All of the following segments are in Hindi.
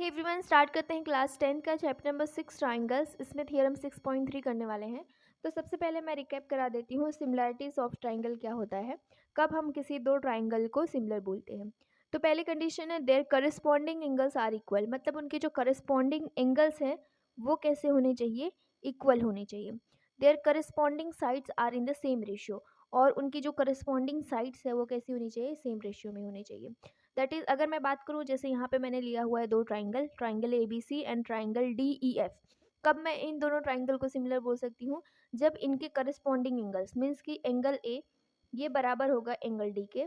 एवरीवन, स्टार्ट करते हैं क्लास 10 का चैप्टर नंबर 6 ट्राइंगल्स। इसमें थियरम 6.3 करने वाले हैं। तो सबसे पहले मैं रिकैप करा देती हूँ सिमिलरिटीज ऑफ ट्राइंगल क्या होता है, कब हम किसी दो ट्राइंगल को सिमिलर बोलते हैं। तो पहली कंडीशन है their corresponding angles are equal, मतलब उनके जो करस्पॉन्डिंग एंगल्स हैं वो कैसे होने चाहिए, इक्वल होने चाहिए। Their corresponding sides are in the same ratio, और उनकी जो करस्पॉन्डिंग साइड्स है वो कैसी होनी चाहिए, सेम रेशियो में होनी चाहिए। दैट इज, अगर मैं बात करूँ जैसे यहाँ पे मैंने लिया हुआ है दो triangle, triangle A B C and triangle D E F. कब मैं इन दोनों ट्राइंगल को सिमिलर बोल सकती हूँ, जब इनके करस्पॉन्डिंग एंगल्स मीन्स कि एंगल ए ये बराबर होगा एंगल डी के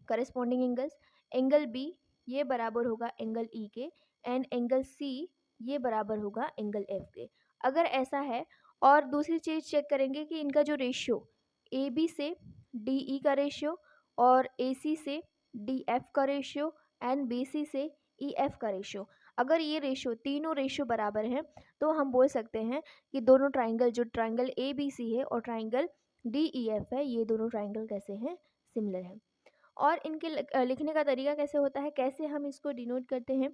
करस्पॉन्डिंग एंगल्स, एंगल बी ये बराबर होगा एंगल ई के, एंड एंगल सी ये बराबर होगा एंगल एफ के। अगर ऐसा है, और दूसरी चीज़ चेक करेंगे कि इनका जो रेशियो ए बी से डी ई का रेशियो और ए सी से डी एफ का रेशियो एंड बी सी से ई एफ का रेशियो, अगर ये रेशियो तीनों रेशियो बराबर हैं तो हम बोल सकते हैं कि दोनों ट्राइंगल, जो ट्राइंगल ए बी सी है और ट्राइंगल डी ई एफ है, ये दोनों ट्राइंगल कैसे हैं, सिमिलर हैं। और इनके लिखने का तरीका कैसे होता है, कैसे हम इसको डिनोट करते हैं।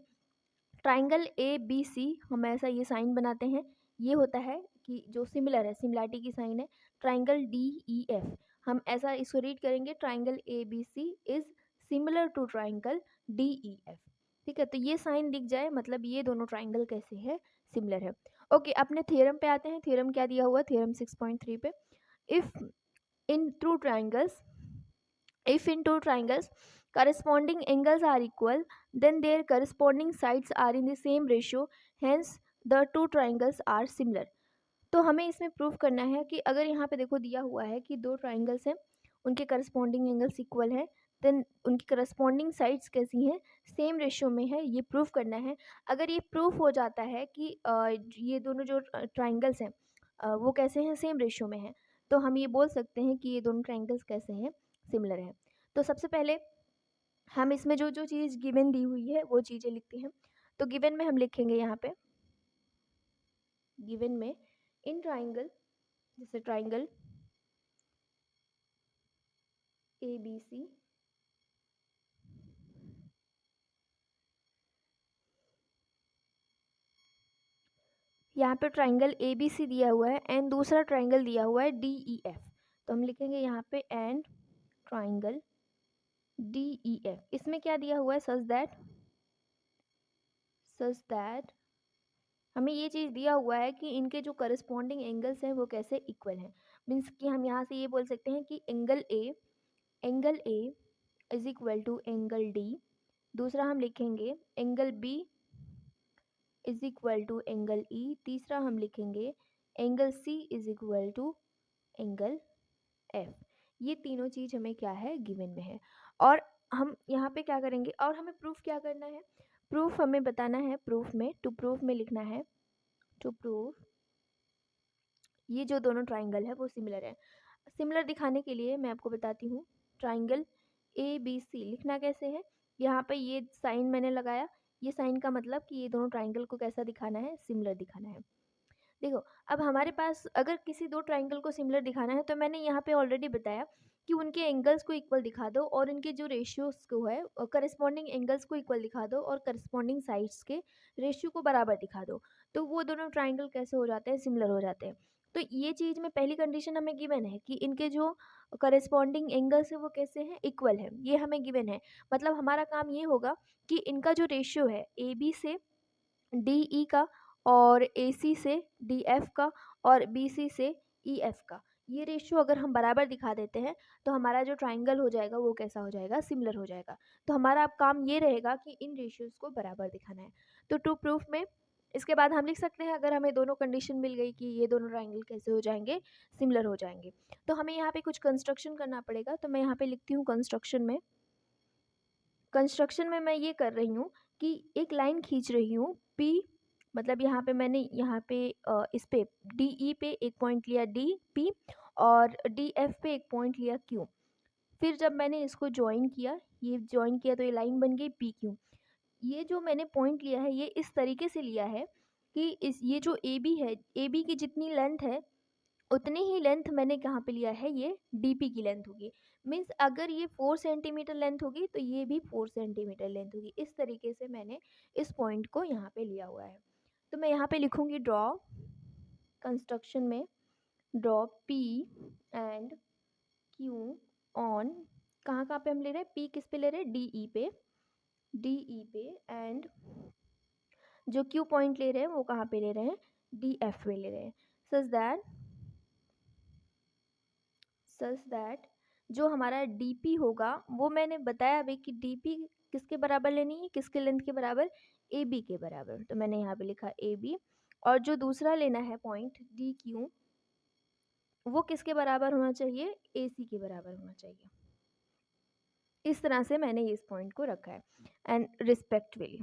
ट्राइंगल ए बी सी हम ऐसा ये साइन बनाते हैं, ये होता है कि जो सिमिलर है, सिमिलरिटी की साइन है। ट्राइंगल डी ई एफ हम ऐसा इसको रीड करेंगे, triangle A B C is similar to triangle D E F. ठीक है, तो ये साइन दिख जाए मतलब ये दोनों ट्राइंगल कैसे है, सिमिलर है। ओके, अपने थ्योरम पे आते हैं। थ्योरम क्या दिया हुआ है, थ्योरम 6.3 पे, if in two triangles if in two triangles corresponding angles are equal, then their corresponding sides are in the same ratio, hence the two triangles are similar। तो हमें इसमें प्रूफ करना है कि अगर यहाँ पे देखो दिया हुआ है कि दो ट्राइंगल्स हैं, उनके करस्पॉन्डिंग एंगल्स इक्वल हैं, देन उनकी करस्पॉन्डिंग साइड्स कैसी हैं, सेम रेशियो में है, ये प्रूफ करना है। अगर ये प्रूफ हो जाता है कि ये दोनों जो ट्राइंगल्स हैं वो कैसे हैं, सेम रेशियो में हैं, तो हम ये बोल सकते हैं कि ये दोनों ट्राइंगल्स कैसे हैं, सिमिलर हैं। तो सबसे पहले हम इसमें जो जो चीज़ गिवन दी हुई है वो चीज़ें लिखते हैं। तो गिवन में हम लिखेंगे यहाँ पे, गिवन में इन ट्राइंगल, जैसे ट्राइंगल ए बी सी, यहाँ पे ट्राइंगल ए बी सी दिया हुआ है एंड दूसरा ट्राइंगल दिया हुआ है डी ई एफ। तो हम लिखेंगे यहाँ पे and triangle D E F. इसमें क्या दिया हुआ है, सच दैट हमें ये चीज़ दिया हुआ है कि इनके जो करस्पॉन्डिंग एंगल्स हैं वो कैसे इक्वल हैं। मीन्स कि हम यहाँ से ये बोल सकते हैं कि angle A is equal to angle D. दूसरा हम लिखेंगे angle B is equal to angle E. तीसरा हम लिखेंगे angle C is equal to angle F. ये तीनों चीज़ हमें क्या है, गिवन में है। और हम यहाँ पे क्या करेंगे, और हमें प्रूफ क्या करना है, प्रूफ हमें बताना है। प्रूफ में, टू प्रूफ में लिखना है, टू प्रूफ ये जो दोनों ट्राइंगल है वो सिमिलर है। सिमिलर दिखाने के लिए मैं आपको बताती हूँ, ट्राइंगल ए बी सी लिखना कैसे है। यहाँ पे ये साइन मैंने लगाया, ये साइन का मतलब कि ये दोनों ट्राइंगल को कैसा दिखाना है, सिमिलर दिखाना है। देखो, अब हमारे पास अगर किसी दो ट्राइंगल को सिमिलर दिखाना है तो मैंने यहाँ पे ऑलरेडी बताया कि उनके एंगल्स को इक्वल दिखा दो और उनके जो रेशियोज को है करस्पॉन्डिंग एंगल्स को इक्वल दिखा दो और करस्पॉन्डिंग साइड्स के रेशियो को बराबर दिखा दो, तो वो दोनों ट्राइंगल कैसे हो जाते हैं, सिमिलर हो जाते हैं। तो ये चीज़ में पहली कंडीशन हमें गिवन है कि इनके जो करस्पॉन्डिंग एंगल्स है वो कैसे हैं, इक्वल है, ये हमें गिवन है। मतलब हमारा काम ये होगा कि इनका जो रेशियो है ए बी से डी ई का और ए सी से डी एफ का और बी सी से ई एफ का, ये रेशियो अगर हम बराबर दिखा देते हैं तो हमारा जो ट्राइंगल हो जाएगा वो कैसा हो जाएगा, सिमिलर हो जाएगा। तो हमारा अब काम ये रहेगा कि इन रेशियोज़ को बराबर दिखाना है। तो टू प्रूफ में इसके बाद हम लिख सकते हैं, अगर हमें दोनों कंडीशन मिल गई कि ये दोनों ट्राइंगल कैसे हो जाएंगे, सिमिलर हो जाएंगे, तो हमें यहाँ पे कुछ कंस्ट्रक्शन करना पड़ेगा। तो मैं यहाँ पे लिखती हूँ कंस्ट्रक्शन में मैं ये कर रही हूँ कि एक लाइन खींच रही हूँ P, मतलब यहाँ पे मैंने यहाँ पे इस पे डी ई पे एक पॉइंट लिया डी पी और डी एफ पे एक पॉइंट लिया क्यू। फिर जब मैंने इसको ज्वाइन किया, ये ज्वाइन किया तो ये लाइन बन गई पी क्यू। ये जो मैंने पॉइंट लिया है ये इस तरीके से लिया है कि इस ये जो ए बी है, ए बी की जितनी लेंथ है उतनी ही लेंथ मैंने कहाँ पे लिया है, ये डीपी की लेंथ होगी। मीन्स अगर ये 4 सेंटीमीटर लेंथ होगी तो ये भी 4 सेंटीमीटर लेंथ होगी। इस तरीके से मैंने इस पॉइंट को यहाँ पे लिया हुआ है। तो मैं यहाँ पे लिखूँगी ड्रॉ कंस्ट्रक्शन में draw P and Q on, कहाँ पे हम ले रहे हैं, पी किस पे ले रहे हैं, डी ई पे एंड जो क्यू पॉइंट ले रहे हैं वो कहाँ पे ले रहे हैं, डी एफ पे ले रहे हैं। सच दैट जो हमारा डीपी होगा वो मैंने बताया अभी कि डीपी किसके बराबर लेनी है, किसके लेंथ के बराबर, ए बी के बराबर। तो मैंने यहाँ पे लिखा ए बी, और जो दूसरा लेना है पॉइंट डी क्यू वो किसके बराबर होना चाहिए, ए सी के बराबर होना चाहिए। इस तरह से मैंने इस पॉइंट को रखा है एंड रिस्पेक्टफुली।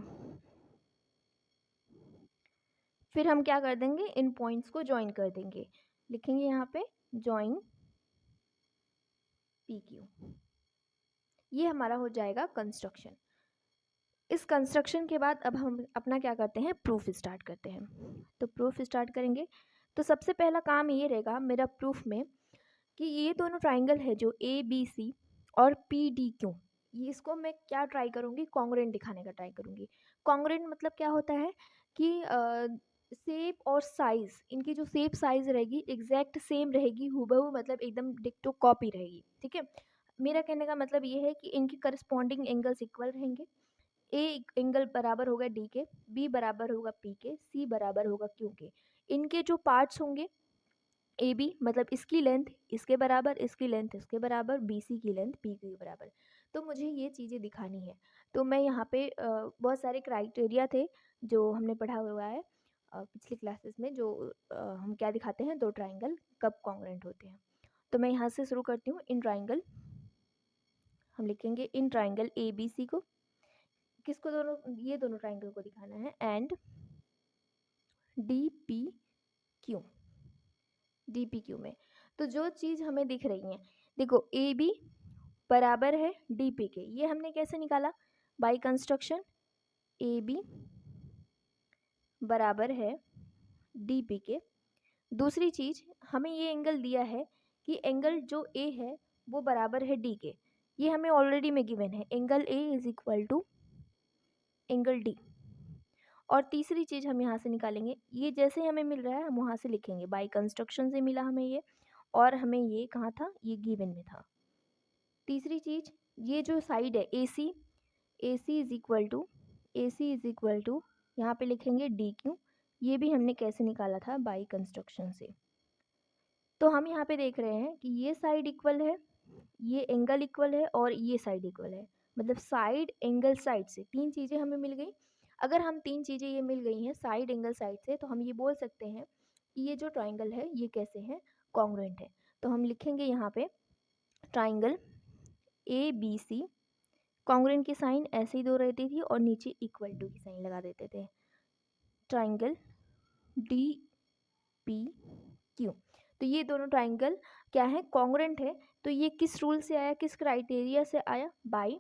फिर हम क्या कर देंगे, इन पॉइंट्स को ज्वाइन कर देंगे, लिखेंगे यहाँ पे ज्वाइन पी क्यू। ये हमारा हो जाएगा कंस्ट्रक्शन। इस कंस्ट्रक्शन के बाद अब हम अपना क्या करते हैं, प्रूफ स्टार्ट करते हैं। तो प्रूफ स्टार्ट करेंगे तो सबसे पहला काम ये रहेगा मेरा प्रूफ में कि ये दोनों ट्राइंगल है जो ए बी सी और पी डी क्यू, ये इसको मैं क्या ट्राई करूँगी, कॉन्ग्रुएंट दिखाने का ट्राई करूँगी। कॉन्ग्रुएंट मतलब क्या होता है कि शेप और साइज़, इनकी जो शेप साइज़ रहेगी एग्जैक्ट सेम रहेगी, हूबहू मतलब एकदम डिक्टो कॉपी रहेगी। ठीक है, मेरा कहने का मतलब ये है कि इनकी करस्पॉन्डिंग एंगल्स इक्वल रहेंगे। ए एंगल बराबर होगा डी के, बी बराबर होगा पी के, सी बराबर होगा क्यू के। इनके जो पार्ट्स होंगे ए बी मतलब इसकी लेंथ इसके बराबर, इसकी लेंथ इसके बराबर, बी सी की लेंथ पी के बराबर। तो मुझे ये चीज़ें दिखानी है। तो मैं यहाँ पे बहुत सारे क्राइटेरिया थे जो हमने पढ़ा हुआ है पिछली क्लासेस में, जो हम क्या दिखाते हैं, दो ट्राइंगल कब कॉन्ग्रुएंट होते हैं। तो मैं यहाँ से शुरू करती हूँ। इन ट्राइंगल हम लिखेंगे, इन ट्राइंगल ए बी सी को, किसको, दोनों, ये दोनों ट्राइंगल को दिखाना है, and D P Q, D P Q में तो जो चीज़ हमें दिख रही है, देखो ए बी बराबर है डी पी के, ये हमने कैसे निकाला, बाय कंस्ट्रक्शन ए बी बराबर है डी पी के। दूसरी चीज़ हमें ये एंगल दिया है कि एंगल जो ए है वो बराबर है डी के, ये हमें ऑलरेडी में गिवन है, angle A is equal to angle D. और तीसरी चीज़ हम यहाँ से निकालेंगे, ये जैसे ही हमें मिल रहा है हम वहाँ से लिखेंगे, बाय कंस्ट्रक्शन से मिला हमें ये, और हमें ये कहाँ था, ये गिवन में था। तीसरी चीज़, ये जो साइड है ए सी इज इक्वल टू यहाँ पे लिखेंगे डी क्यू, ये भी हमने कैसे निकाला था, बाय कंस्ट्रक्शन से। तो हम यहाँ पे देख रहे हैं कि ये साइड इक्वल है, ये एंगल इक्वल है, और ये साइड इक्वल है, मतलब साइड एंगल साइड से तीन चीज़ें हमें मिल गई। अगर हम तीन चीज़ें ये मिल गई हैं साइड एंगल साइड से, तो हम ये बोल सकते हैं कि ये जो ट्राइंगल है ये कैसे है, कॉन्ग्रुएंट है। तो हम लिखेंगे यहाँ पे triangle A B C, congruent की साइन ऐसे ही दो रहती थी और नीचे इक्वल टू की साइन लगा देते थे। ट्राइंगल डी पी क्यू, तो ये दोनों ट्राइंगल क्या है, कॉन्ग्रुएंट है। तो ये किस रूल से आया, किस क्राइटेरिया से आया, बाय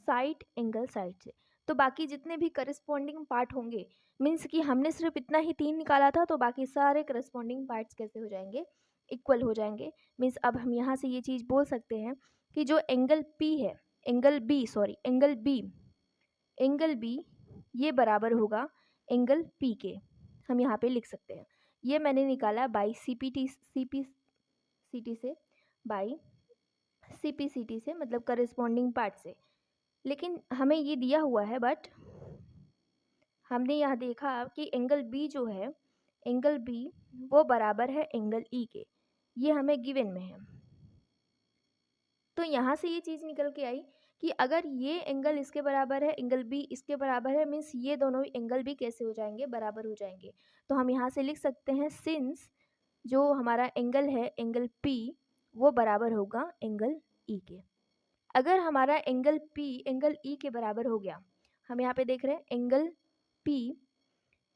साइड एंगल साइड से। तो बाकी जितने भी करस्पॉन्डिंग पार्ट होंगे, मीन्स कि हमने सिर्फ इतना ही तीन निकाला था, तो बाकी सारे करस्पॉन्डिंग पार्ट्स कैसे हो जाएंगे, इक्वल हो जाएंगे। मीन्स अब हम यहाँ से ये चीज़ बोल सकते हैं कि जो एंगल पी है, एंगल बी ये बराबर होगा एंगल पी के, हम यहाँ पे लिख सकते हैं। ये मैंने निकाला बाई सीपीटी से, बाई सीपीसीटी से, मतलब करस्पॉन्डिंग पार्ट से। लेकिन हमें ये दिया हुआ है, बट हमने यहाँ देखा कि एंगल बी जो है, एंगल बी वो बराबर है एंगल ई के, ये हमें गिवन में है। तो यहाँ से ये चीज़ निकल के आई कि अगर ये एंगल इसके बराबर है, एंगल बी इसके बराबर है, मीन्स ये दोनों एंगल भी कैसे हो जाएंगे, बराबर हो जाएंगे। तो हम यहाँ से लिख सकते हैं, सिंस जो हमारा एंगल है एंगल पी वो बराबर होगा एंगल ई के। अगर हमारा एंगल पी एंगल ई के बराबर हो गया, हम यहाँ पे देख रहे हैं एंगल पी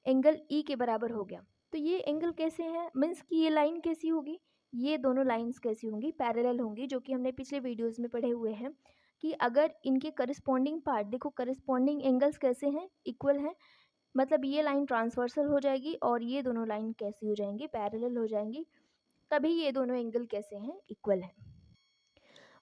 एंगल ई के बराबर हो गया, तो ये एंगल कैसे हैं, मीन्स कि ये लाइन कैसी होगी, ये दोनों लाइंस कैसी होंगी, पैरेलल होंगी, जो कि हमने पिछले वीडियोस में पढ़े हुए हैं कि अगर इनके करस्पॉन्डिंग पार्ट, देखो करस्पॉन्डिंग एंगल्स कैसे हैं, इक्वल हैं, मतलब ये लाइन ट्रांसवर्सल हो जाएगी और ये दोनों लाइन कैसी हो जाएंगी, पैरेलल हो जाएंगी। तभी ये दोनों एंगल कैसे हैं, इक्वल हैं।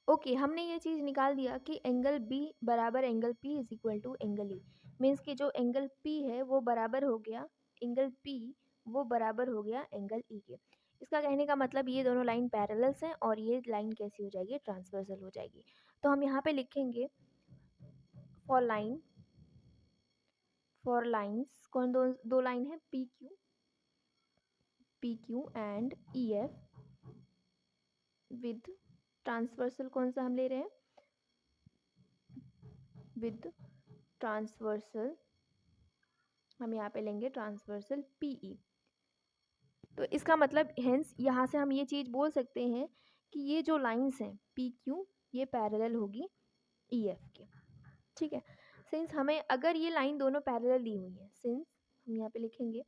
ओके, हमने ये चीज़ निकाल दिया कि एंगल बी बराबर angle P is equal to angle E. Means कि जो एंगल पी है वो बराबर हो गया एंगल पी, वो बराबर हो गया एंगल ई के। इसका कहने का मतलब ये दोनों लाइन पैरेलल्स हैं और ये लाइन कैसी हो जाएगी, ट्रांसवर्सल हो जाएगी। तो हम यहाँ पे लिखेंगे फॉर लाइन, फॉर लाइन्स कौन दो लाइन है, P Q and E F with transversal, कौन सा हम ले रहे हैं, विद ट्रांसवर्सल, हम यहाँ पे लेंगे ट्रांसवर्सल पीई। तो इसका मतलब हेंस यहाँ से हम ये चीज़ बोल सकते हैं कि ये जो लाइंस हैं पी क्यू, ये पैरेलल होगी ई एफ के। ठीक है, सिंस हमें अगर ये लाइन दोनों पैरेलल दी हुई है, सिंस हम यहाँ पे लिखेंगे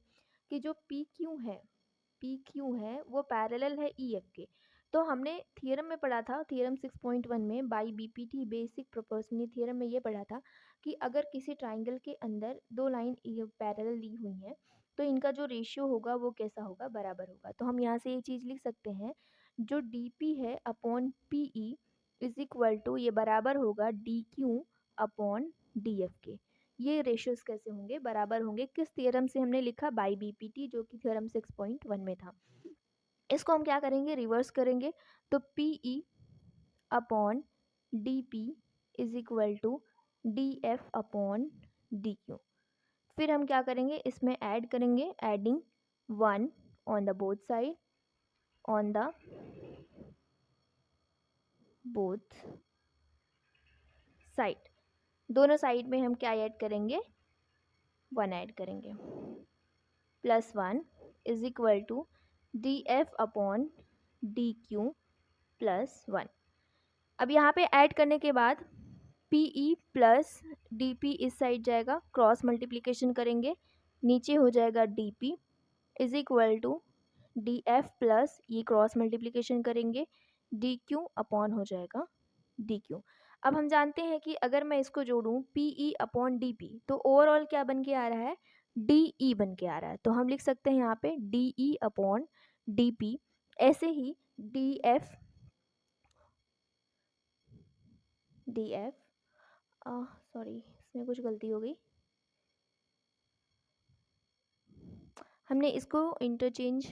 कि जो पी क्यू है वो पैरेलल है ई एफ के। तो हमने थियरम में पढ़ा था, थियरम 6.1 में by BPT basic proportional theorem में ये पढ़ा था कि अगर किसी ट्राइंगल के अंदर दो लाइन पैरेलल दी हुई हैं तो इनका जो रेशियो होगा वो कैसा होगा, बराबर होगा। तो हम यहाँ से ये चीज़ लिख सकते हैं, जो डी पी है upon P E is equal to, ये बराबर होगा D Q upon D F के। ये रेशियोज कैसे होंगे, बराबर होंगे, किस थियरम से हमने लिखा, बाई बीपीटी, जो कि थियरम 6.1 में था। इसको हम क्या करेंगे, रिवर्स करेंगे। तो P E upon D P is equal to D F upon D Q. फिर हम क्या करेंगे, इसमें ऐड करेंगे, adding 1 on the both side, on the both side, दोनों साइड में हम क्या ऐड करेंगे, 1 ऐड करेंगे, plus 1 is equal to D F upon D Q plus 1। अब यहाँ पे ऐड करने के बाद P E plus D P इस साइड जाएगा, क्रॉस मल्टीप्लिकेशन करेंगे, नीचे हो जाएगा D P is equal to D F plus, ये क्रॉस मल्टीप्लिकेशन करेंगे, डी क्यू अपॉन हो जाएगा डी क्यू। अब हम जानते हैं कि अगर मैं इसको जोड़ूँ P E upon D P तो ओवरऑल क्या बन के आ रहा है, डी ई बन के आ रहा है। तो हम लिख सकते हैं यहाँ पे D E upon D P. ऐसे ही डी एफ सॉरी इसमें कुछ गलती हो गई, हमने इसको इंटरचेंज,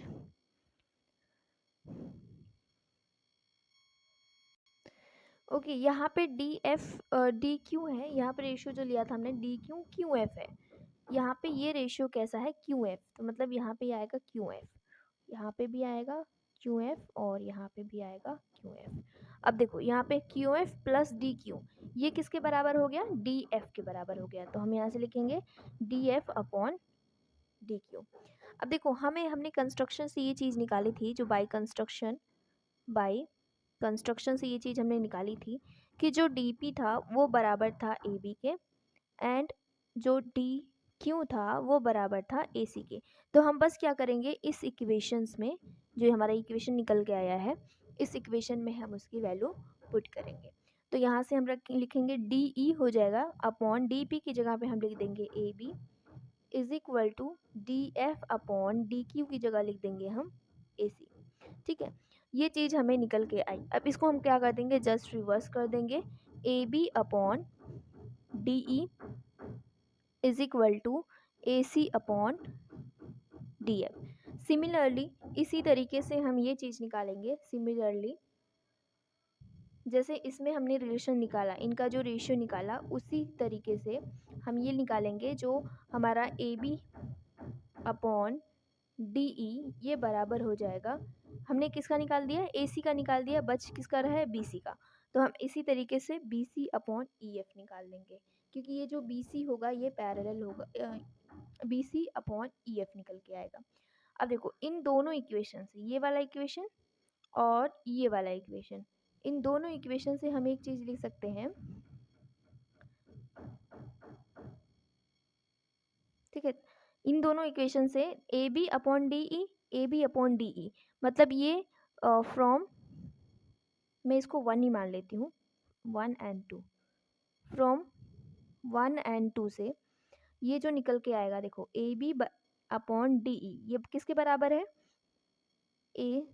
ओके यहाँ पे डी एफ डी क्यू है, यहाँ पे रेशियो जो लिया था हमने डी क्यू क्यू एफ है, यहाँ पे ये रेशियो कैसा है, क्यू एफ। तो मतलब यहाँ पे आएगा क्यू एफ, यहाँ पे भी आएगा क्यू एफ और यहाँ पे भी आएगा क्यू एफ। अब देखो यहाँ पे Q F plus D Q, ये किसके बराबर हो गया, डी एफ के बराबर हो गया। तो हम यहाँ से लिखेंगे D F upon D Q. अब देखो हमने कंस्ट्रक्शन से ये चीज़ निकाली थी, जो बाई कंस्ट्रक्शन से ये चीज़ हमने निकाली थी कि जो डी पी था वो बराबर था ए बी के, एंड जो डी क्यू था वो बराबर था ए सी के। तो हम बस क्या करेंगे, इस इक्वेशंस में जो हमारा इक्वेशन निकल के आया है, इस इक्वेशन में हम उसकी वैल्यू पुट करेंगे। तो यहाँ से हम लिखेंगे डी ई हो जाएगा अपॉन डी पी की जगह पे हम लिख देंगे A B is equal to D F upon D Q की जगह लिख देंगे हम ए सी। ठीक है, ये चीज़ हमें निकल के आई। अब इसको हम क्या कर देंगे, जस्ट रिवर्स कर देंगे, A B upon D E is equal to A C upon D F. Similarly इसी तरीके से हम ये चीज़ निकालेंगे, सिमिलरली जैसे इसमें हमने रिलेशन निकाला, इनका जो रेशियो निकाला, उसी तरीके से हम ये निकालेंगे, जो हमारा A B upon D E ये बराबर हो जाएगा, हमने किसका निकाल दिया, ए सी का निकाल दिया, बच किसका रहा है, बी सी का। तो हम इसी तरीके से B C upon E F निकाल लेंगे, क्योंकि ये जो बी सी होगा ये पैरेलल होगा, B C upon E F निकल के आएगा। अब देखो इन दोनों इक्वेशन से, ये वाला इक्वेशन और ये वाला इक्वेशन, इन दोनों इक्वेशन से हम एक चीज़ लिख सकते हैं, ठीक है, इन दोनों इक्वेशन से A B upon D E, A B upon D E, मतलब ये फ्रॉम, मैं इसको 1 ही मान लेती हूँ, 1 एंड 2, फ्रॉम 1 एंड 2 से ये जो निकल के आएगा, देखो A B upon D E ये किसके बराबर है, A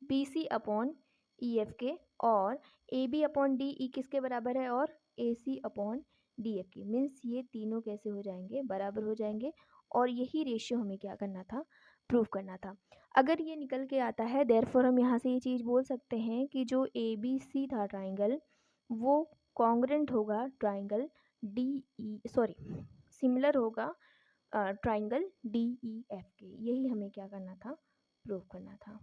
B C upon E F के और A B upon D E किसके बराबर है और A C upon D F के। मीन्स ये तीनों कैसे हो जाएंगे, बराबर हो जाएंगे। और यही रेशियो हमें क्या करना था, प्रूव करना था। अगर ये निकल के आता है देयरफॉर हम यहाँ से ये चीज़ बोल सकते हैं कि जो ए बी सी था ट्राइंगल वो कॉन्ग्रेंट होगा ट्राइंगल डी ई सॉरी सिमिलर होगा ट्राइंगल डी ई एफ के। यही हमें क्या करना था, प्रूव करना था।